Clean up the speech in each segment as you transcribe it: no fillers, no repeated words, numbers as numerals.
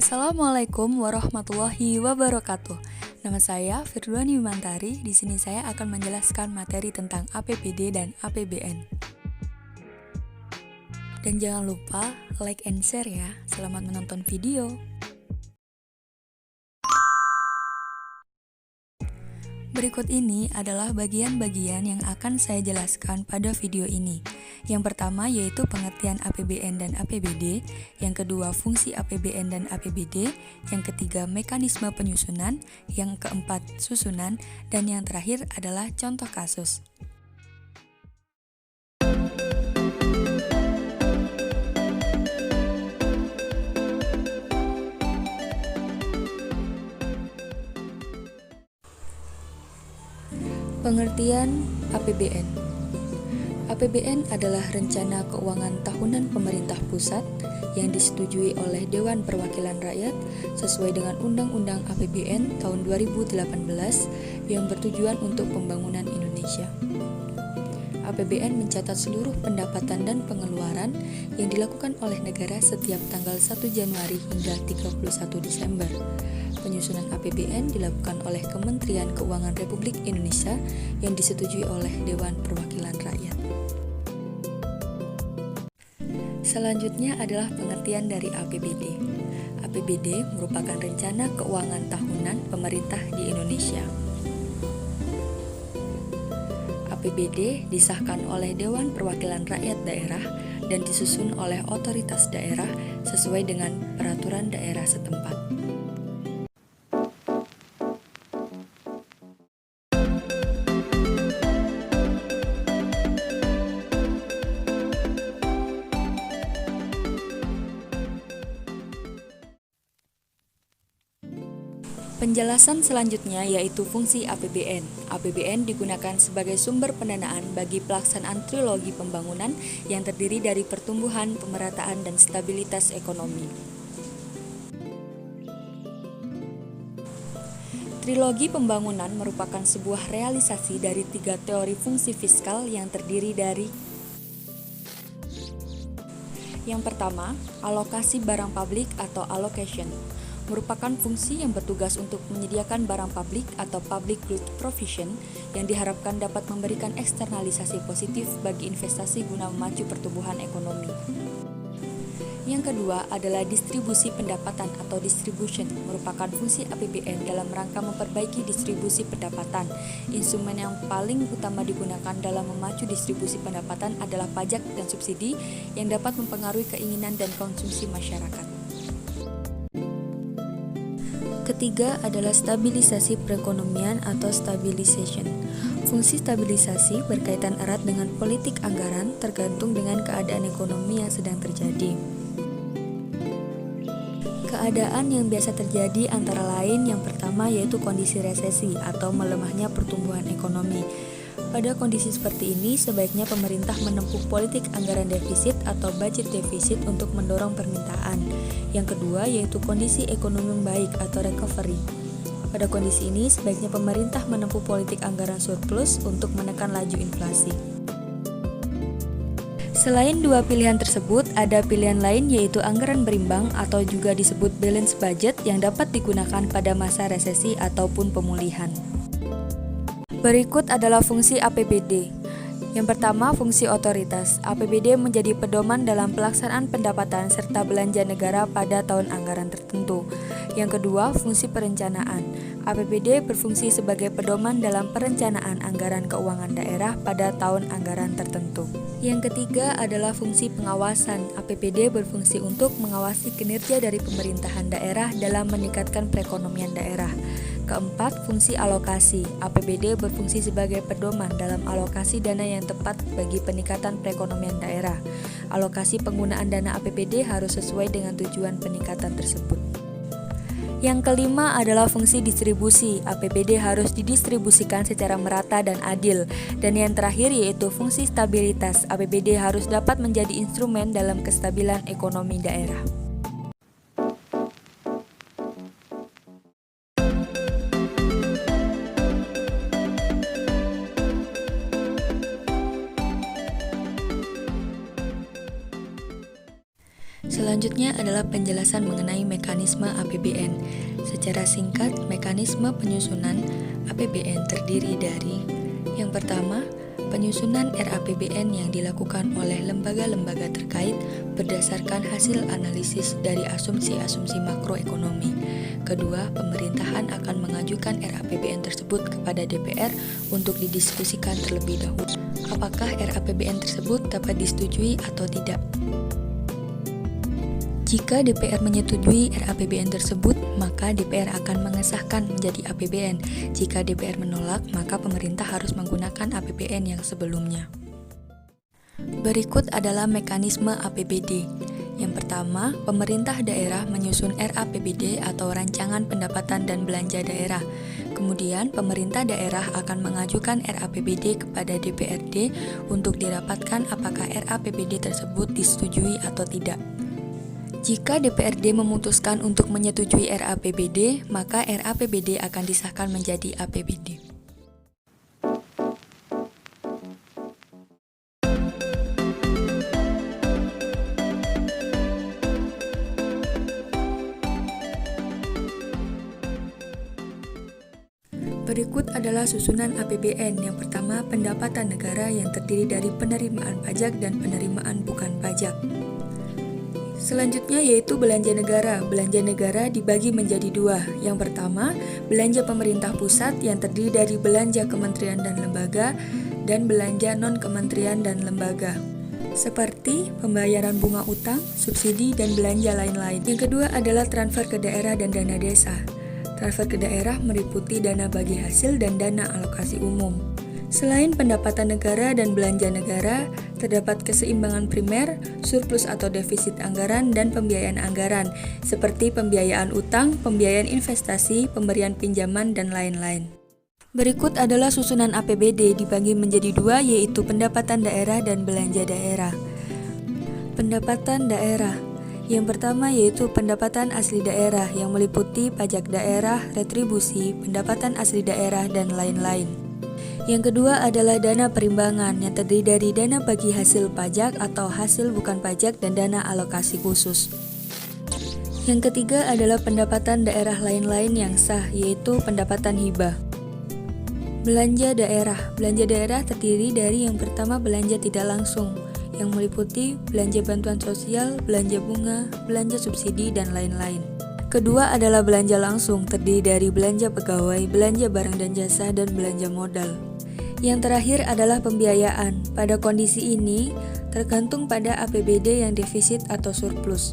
Assalamualaikum warahmatullahi wabarakatuh. Nama saya Firduani Mantari. Di sini saya akan menjelaskan materi tentang APBD dan APBN. Dan jangan lupa like and share ya. Selamat menonton video. Berikut ini adalah bagian-bagian yang akan saya jelaskan pada video ini. Yang pertama yaitu pengertian APBN dan APBD, yang kedua fungsi APBN dan APBD, yang ketiga mekanisme penyusunan, yang keempat susunan, dan yang terakhir adalah contoh kasus. Pengertian APBN. APBN adalah rencana keuangan tahunan pemerintah pusat yang disetujui oleh Dewan Perwakilan Rakyat sesuai dengan Undang-Undang APBN tahun 2018 yang bertujuan untuk pembangunan Indonesia. APBN mencatat seluruh pendapatan dan pengeluaran yang dilakukan oleh negara setiap tanggal 1 Januari hingga 31 Desember. Penyusunan APBN dilakukan oleh Kementerian Keuangan Republik Indonesia yang disetujui oleh Dewan Perwakilan Rakyat. Selanjutnya adalah pengertian dari APBD. APBD merupakan rencana keuangan tahunan pemerintah di Indonesia. APBD disahkan oleh Dewan Perwakilan Rakyat Daerah dan disusun oleh otoritas daerah sesuai dengan peraturan daerah setempat. Penjelasan selanjutnya yaitu fungsi APBN. APBN digunakan sebagai sumber pendanaan bagi pelaksanaan trilogi pembangunan yang terdiri dari pertumbuhan, pemerataan, dan stabilitas ekonomi. Trilogi pembangunan merupakan sebuah realisasi dari 3 teori fungsi fiskal yang terdiri dari: yang pertama, alokasi barang publik atau allocation, merupakan fungsi yang bertugas untuk menyediakan barang publik atau public good provision yang diharapkan dapat memberikan eksternalisasi positif bagi investasi guna memacu pertumbuhan ekonomi. Yang kedua adalah distribusi pendapatan atau distribution, merupakan fungsi APBN dalam rangka memperbaiki distribusi pendapatan. Instrumen yang paling utama digunakan dalam memacu distribusi pendapatan adalah pajak dan subsidi yang dapat mempengaruhi keinginan dan konsumsi masyarakat. Ketiga adalah stabilisasi perekonomian atau stabilization. Fungsi stabilisasi berkaitan erat dengan politik anggaran tergantung dengan keadaan ekonomi yang sedang terjadi. Keadaan yang biasa terjadi antara lain yang pertama yaitu kondisi resesi atau melemahnya pertumbuhan ekonomi. Pada kondisi seperti ini, sebaiknya pemerintah menempuh politik anggaran defisit atau budget defisit untuk mendorong permintaan. Yang kedua yaitu kondisi ekonomi yang baik atau recovery. Pada kondisi ini, sebaiknya pemerintah menempuh politik anggaran surplus untuk menekan laju inflasi. Selain dua pilihan tersebut, ada pilihan lain yaitu anggaran berimbang atau juga disebut balance budget yang dapat digunakan pada masa resesi ataupun pemulihan. Berikut adalah fungsi APBD. Yang pertama, fungsi otoritas. APBD menjadi pedoman dalam pelaksanaan pendapatan serta belanja negara pada tahun anggaran tertentu. Yang kedua, fungsi perencanaan. APBD berfungsi sebagai pedoman dalam perencanaan anggaran keuangan daerah pada tahun anggaran tertentu. Yang ketiga adalah fungsi pengawasan. APBD berfungsi untuk mengawasi kinerja dari pemerintahan daerah dalam meningkatkan perekonomian daerah. Keempat, fungsi alokasi. APBD berfungsi sebagai pedoman dalam alokasi dana yang tepat bagi peningkatan perekonomian daerah. Alokasi penggunaan dana APBD harus sesuai dengan tujuan peningkatan tersebut. Yang kelima adalah fungsi distribusi. APBD harus didistribusikan secara merata dan adil. Dan yang terakhir yaitu fungsi stabilitas. APBD harus dapat menjadi instrumen dalam kestabilan ekonomi daerah. Selanjutnya adalah penjelasan mengenai mekanisme APBN. Secara singkat, mekanisme penyusunan APBN terdiri dari: yang pertama, penyusunan RAPBN yang dilakukan oleh lembaga-lembaga terkait berdasarkan hasil analisis dari asumsi-asumsi makroekonomi. Kedua, pemerintahan akan mengajukan RAPBN tersebut kepada DPR untuk didiskusikan terlebih dahulu. Apakah RAPBN tersebut dapat disetujui atau tidak? Jika DPR menyetujui RAPBN tersebut, maka DPR akan mengesahkan menjadi APBN. Jika DPR menolak, maka pemerintah harus menggunakan APBN yang sebelumnya. Berikut adalah mekanisme APBD. Yang pertama, pemerintah daerah menyusun RAPBD atau Rancangan Pendapatan dan Belanja Daerah. Kemudian, pemerintah daerah akan mengajukan RAPBD kepada DPRD untuk dirapatkan apakah RAPBD tersebut disetujui atau tidak. Jika DPRD memutuskan untuk menyetujui RAPBD, maka RAPBD akan disahkan menjadi APBD. Berikut adalah susunan APBN. Yang pertama, pendapatan negara yang terdiri dari penerimaan pajak dan penerimaan bukan pajak. Selanjutnya yaitu belanja negara. Belanja negara dibagi menjadi dua. Yang pertama, belanja pemerintah pusat yang terdiri dari belanja kementerian dan lembaga dan belanja non-kementerian dan lembaga, seperti pembayaran bunga utang, subsidi, dan belanja lain-lain. Yang kedua adalah transfer ke daerah dan dana desa. Transfer ke daerah meliputi dana bagi hasil dan dana alokasi umum. Selain pendapatan negara dan belanja negara, terdapat keseimbangan primer, surplus atau defisit anggaran, dan pembiayaan anggaran, seperti pembiayaan utang, pembiayaan investasi, pemberian pinjaman, dan lain-lain. Berikut adalah susunan APBD dibagi menjadi dua, yaitu pendapatan daerah dan belanja daerah. Pendapatan daerah. Yang pertama yaitu pendapatan asli daerah yang meliputi pajak daerah, retribusi, pendapatan asli daerah, dan lain-lain. Yang kedua adalah dana perimbangan yang terdiri dari dana bagi hasil pajak atau hasil bukan pajak dan dana alokasi khusus. Yang ketiga adalah pendapatan daerah lain-lain yang sah, yaitu pendapatan hibah. Belanja daerah. Belanja daerah terdiri dari yang pertama belanja tidak langsung, yang meliputi belanja bantuan sosial, belanja bunga, belanja subsidi, dan lain-lain. Kedua adalah belanja langsung, terdiri dari belanja pegawai, belanja barang dan jasa, dan belanja modal. Yang terakhir adalah pembiayaan. Pada kondisi ini, tergantung pada APBD yang defisit atau surplus.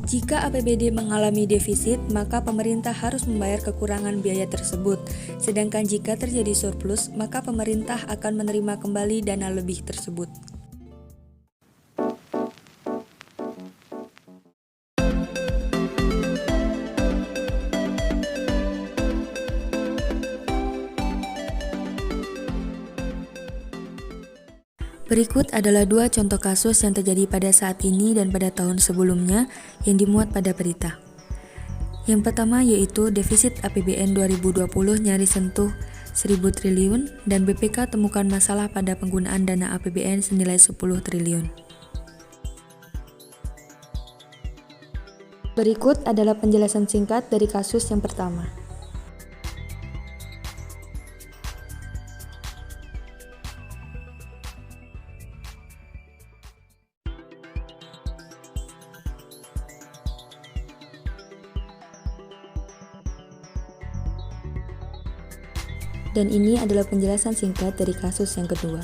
Jika APBD mengalami defisit, maka pemerintah harus membayar kekurangan biaya tersebut. Sedangkan jika terjadi surplus, maka pemerintah akan menerima kembali dana lebih tersebut. Berikut adalah dua contoh kasus yang terjadi pada saat ini dan pada tahun sebelumnya yang dimuat pada berita. Yang pertama yaitu defisit APBN 2020 nyaris sentuh 1.000 triliun dan BPK temukan masalah pada penggunaan dana APBN senilai 10 triliun. Berikut adalah penjelasan singkat dari kasus yang pertama. Dan ini adalah penjelasan singkat dari kasus yang kedua.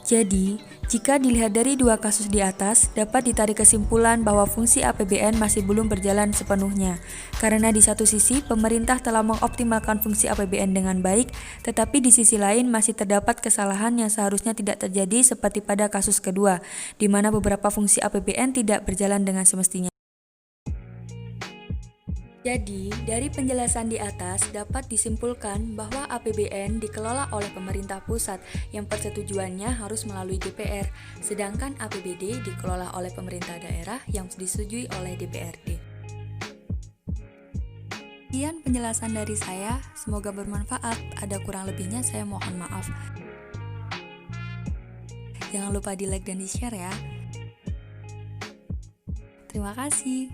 Jadi, jika dilihat dari dua kasus di atas, dapat ditarik kesimpulan bahwa fungsi APBN masih belum berjalan sepenuhnya. Karena di satu sisi, pemerintah telah mengoptimalkan fungsi APBN dengan baik, tetapi di sisi lain masih terdapat kesalahan yang seharusnya tidak terjadi seperti pada kasus kedua, di mana beberapa fungsi APBN tidak berjalan dengan semestinya. Jadi, dari penjelasan di atas dapat disimpulkan bahwa APBN dikelola oleh pemerintah pusat yang persetujuannya harus melalui DPR, sedangkan APBD dikelola oleh pemerintah daerah yang disetujui oleh DPRD. Sekian penjelasan dari saya, semoga bermanfaat. Ada kurang lebihnya saya mohon maaf. Jangan lupa di like dan di share ya. Terima kasih.